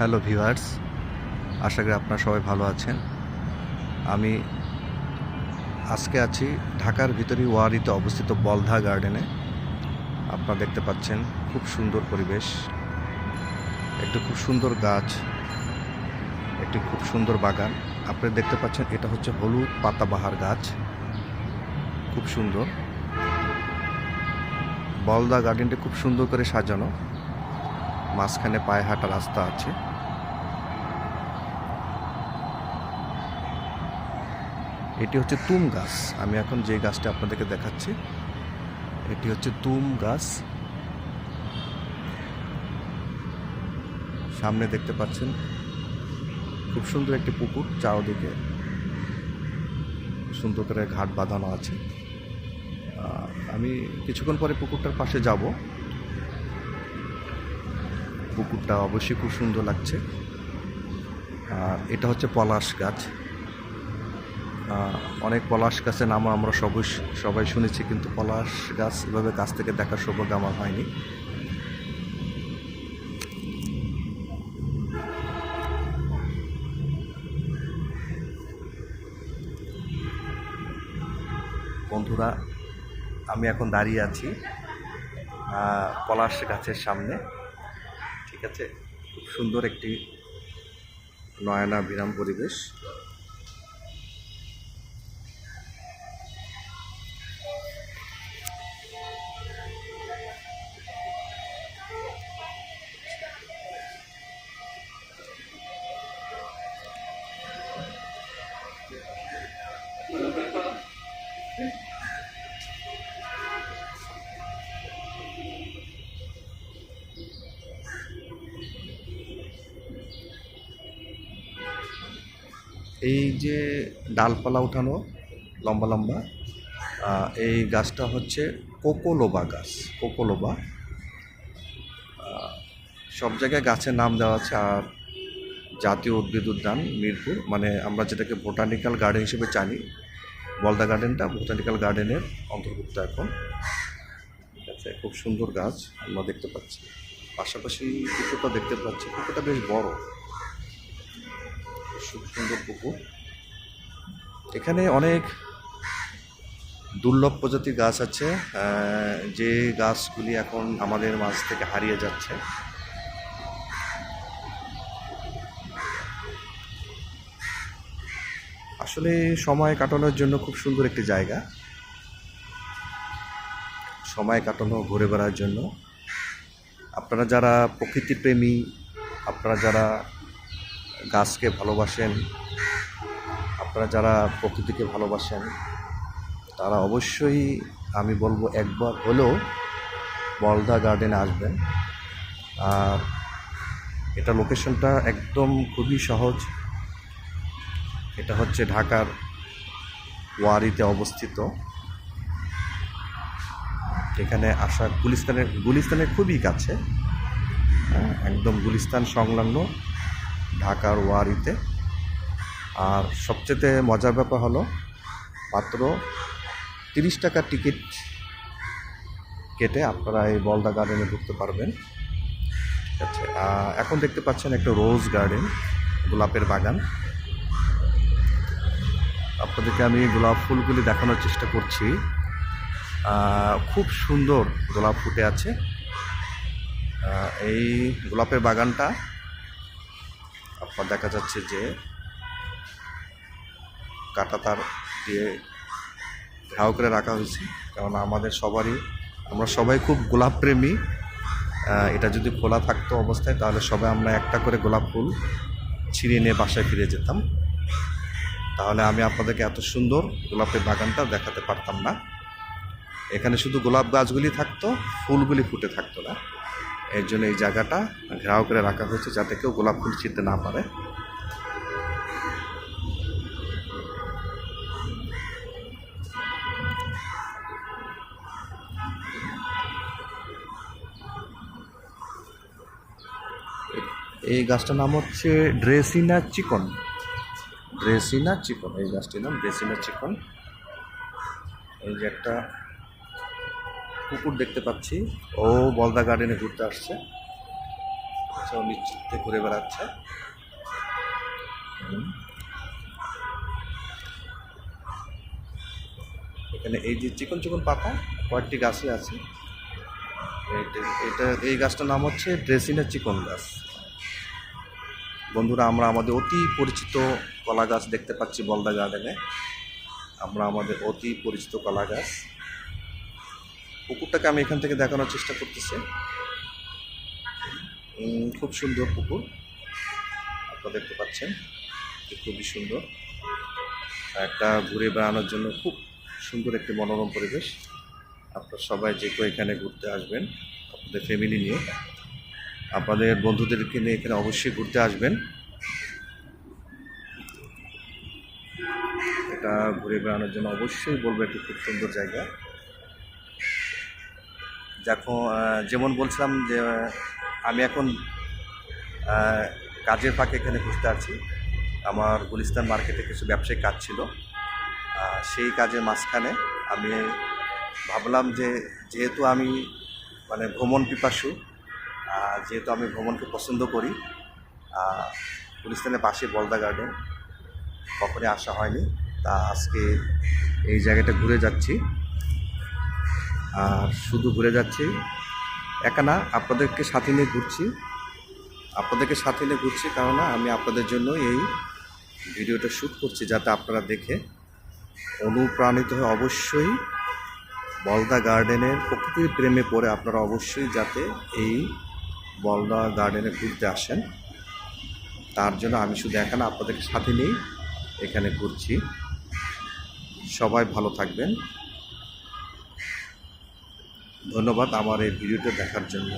Hello viewers, আশা করি আপনারা সবাই ভালো আছেন। আমি আজকে আছি ঢাকার ভিতরে ওয়ারিতে অবস্থিত বলধা গার্ডেনে। আপনারা দেখতে পাচ্ছেন খুব সুন্দর পরিবেশ, একটি খুব সুন্দর গাছ, একটি খুব সুন্দর বাগান। আপনারা দেখতে পাচ্ছেন এটা হচ্ছে হলুদ পাতাবাহার গাছ, খুব সুন্দর। বলধা গার্ডেনটি খুব সুন্দর করে সাজানো, মাঝখানে পায়ে হাঁটা রাস্তা আছে। এটি হচ্ছে তুম গাছ। আমি এখন যে গাছটা আপনাদেরকে দেখাচ্ছি এটি হচ্ছে তুম গাছ। সামনে দেখতে পাচ্ছেন খুব সুন্দর একটি পুকুর, চারদিকে সুন্দর করে ঘাট বাঁধানো আছে। আমি কিছুক্ষণ পরে পুকুরটার পাশে যাব। পুকুরটা অবশ্যই খুব সুন্দর লাগছে। আর এটা হচ্ছে পলাশ গাছ। অনেক পলাশ গাছের নাম আমরা সবাই শুনেছি, কিন্তু পলাশ গাছ এভাবে কাছ থেকে দেখার সৌভাগ্য আমার হয়নি। বন্ধুরা, আমি এখন দাঁড়িয়ে আছি পলাশ গাছের সামনে। ঠিক আছে, খুব সুন্দর একটি নয়নাভিরাম পরিবেশ। এই যে ডালপালা উঠানো লম্বা লম্বা, এই গাছটা হচ্ছে কোকোলোবা গাছ। কোকোলোবা, সব জায়গায় গাছের নাম দেওয়া আছে। আর জাতীয় উদ্ভিদ উদ্যান মিরপুর, মানে আমরা যেটাকে বোটানিক্যাল গার্ডেন হিসেবে জানি, বলদা গার্ডেনটা বোটানিক্যাল গার্ডেনের অন্তর্ভুক্ত এখন। ঠিক আছে, খুব সুন্দর গাছ আমরা দেখতে পাচ্ছি। পাশাপাশি পুকুরটা দেখতে পাচ্ছি, পুকুরটা বেশ বড়, খুব সুন্দর পুকুর। এখানে অনেক দুর্লভ প্রজাতির গাছ আছে, যে গাছগুলি এখন আমাদের মাঝ থেকে হারিয়ে যাচ্ছে। আসলে সময় কাটানোর জন্য খুব সুন্দর একটি জায়গা, সময় কাটানো, ঘুরে বেড়ার জন্য। আপনারা যারা প্রকৃতিপ্রেমী, আপনারা যারা গাছকে ভালোবাসেন, আপনারা যারা প্রকৃতিকে ভালোবাসেন, তারা অবশ্যই আমি বলবো একবার হলেও বলধা গার্ডেনে আসবেন। আর এটা লোকেশনটা একদম খুবই সহজ। এটা হচ্ছে ঢাকার ওয়ারিতে অবস্থিত। এখানে আসা গুলিস্তানের খুবই কাছে, একদম গুলিস্তান সংলগ্ন ঢাকার ওয়ারিতে। আর সবচেয়ে মজার ব্যাপার হলো মাত্র 30 টাকার টিকিট কেটে আপনারা এই বলদা গার্ডেনে ঢুকতে পারবেন। ঠিক আছে, এখন দেখতে পাচ্ছেন একটা রোজ গার্ডেন, গোলাপের বাগান। আপনাদেরকে আমি গোলাপ ফুলগুলি দেখানোর চেষ্টা করছি। খুব সুন্দর গোলাপ ফুটে আছে। এই গোলাপের বাগানটা আপনার দেখা যাচ্ছে যে কাঁটাতার দিয়ে ঘেরাও করে রাখা হয়েছে, কারণ আমরা সবাই খুব গোলাপ প্রেমী। এটা যদি খোলা থাকতো অবস্থায়, তাহলে সবাই আমরা একটা করে গোলাপ ফুল ছিঁড়ে নিয়ে বাসায় ফিরে যেতাম। তাহলে আমি আপনাদেরকে এত সুন্দর গোলাপের বাগানটা দেখাতে পারতাম না। এখানে শুধু গোলাপ গাছগুলি থাকতো, ফুলগুলি ফুটে থাকতো না। এর জন্য এই জায়গাটা ঘেরাও করে রাখা হয়েছে, যাতে কেউ গোলাপ ফুল ছিঁড়তে না পারে। এই গাছটার নাম হচ্ছে ড্রেসিনা চিকন। এই গাছটির নাম ড্রেসিনা চিকন। এই যে একটা কুকুর দেখতে পাচ্ছি, ও বলদা গার্ডেনে ঘুরতে আসছে। সব নিশ্চিন্তে ঘুরে বেড়াচ্ছে। এখানে এই যে চিকন চিকন পাতা কয়েকটি গাছই আছে। এই গাছটার নাম হচ্ছে ড্রেসিনা চিকন গাছ। বন্ধুরা, আমরা আমাদের অতি পরিচিত কলা গাছ দেখতে পাচ্ছি বলদা গার্ডেনে। আমরা আমাদের অতি পরিচিত কলা গাছ। পুকুরটাকে আমি এখান থেকে দেখানোর চেষ্টা করতেছি। খুব সুন্দর পুকুর, আপনারা দেখতে পাচ্ছেন, খুবই সুন্দর। একটা ঘুরে বেড়ানোর জন্য খুব সুন্দর একটি মনোরম পরিবেশ। আপনারা সবাই যে কেউ এখানে ঘুরতে আসবেন আপনাদের ফ্যামিলি নিয়ে, আপনাদের বন্ধুদেরকে নিয়ে এখানে অবশ্যই ঘুরতে আসবেন। এটা ঘুরে বেড়ানোর জন্য অবশ্যই বলবো একটি খুব সুন্দর জায়গা। যেমন বলছিলাম যে আমি এখন কাজের ফাঁকে এখানে ঘুরতে আছি। আমার গুলিস্তান মার্কেটে কিছু ব্যবসায়িক কাজ ছিল, সেই কাজের মাঝখানে আমি ভাবলাম যে যেহেতু আমি মানে ভ্রমণ পিপাসু, যেহেতু আমি ভ্রমণকে পছন্দ করি, গুলিস্তানের পাশে বলদা গার্ডেন কখনই আসা হয়নি, তা আজকে এই জায়গাটা ঘুরে যাচ্ছি। আর শুধু ঘুরে যাচ্ছি একা না, আপনাদেরকে সাথে নিয়ে ঘুরছি। কারণ আমি আপনাদের জন্য এই ভিডিওটা শ্যুট করছি, যাতে আপনারা দেখে অনুপ্রাণিত হয়ে অবশ্যই বলদা গার্ডেনের প্রকৃতির প্রেমে পড়ে আপনারা অবশ্যই যাতে এই বলদা গার্ডেনে ঘুরতে আসেন। তার জন্য আমি শুধু একা না, আপনাদেরকে সাথে নিয়েই এখানে ঘুরছি। সবাই ভালো থাকবেন। ধন্যবাদ আমার এই ভিডিওটা দেখার জন্য।